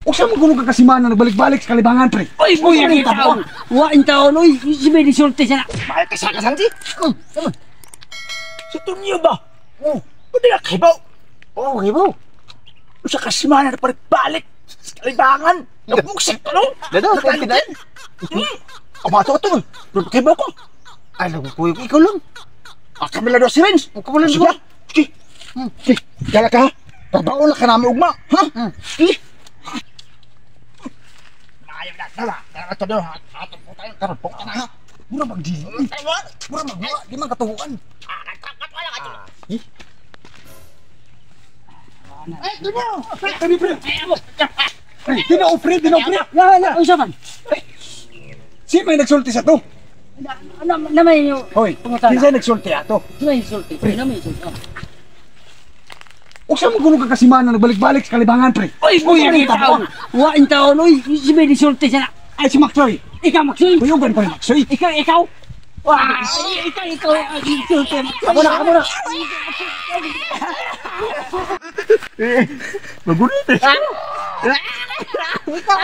Usa mo kuno ka kasimana nagbalik-balik sa kalibangan pre. Uy, buya kita taon. Wa in taon, uy, si may disulti siya na. Mahal ka sa kasanti. Si Tonyo ba? Oh, pwede na kibaw. Oh, hibaw. Sa kasimana na balik sa kalibangan. Nagbuksik ko, no? Dado, pwede na. Amato ito, pero kibaw ko. Ay, lago ko ikaw lang. Kami lang daw si Renz. Ikaw lang Sige, ba? sige. Sige, kala ka ha? Trabaho na ka namin ugma, ha? Sige. Ayaw na, tala. Tala ka ito daw, ha? Atong po tayo, karapok ka na, ha? Mura magdili. Mura magwa, di man katuhuan. Ay, Tonyo! Kani pre. Ay, dinaofre. Na, usapan. Si may nagsulti sa to. Na may yung Hoy, pangutana. kinsa nagsulti ato? May disulti. Na may disulti. Usa mo kuno ka kasimana nagbalik-balik sa kalibangan pre. Uy, buya kita taon. Wa in taon, uy, si may disulti siya na. Ay, si Maksoy. Ikaw, Maxoy. Kuyugan pa ni Maksoy. Ikaw. Wah, ikaw, disulti. Amo na. Magulit eh. Ikaw,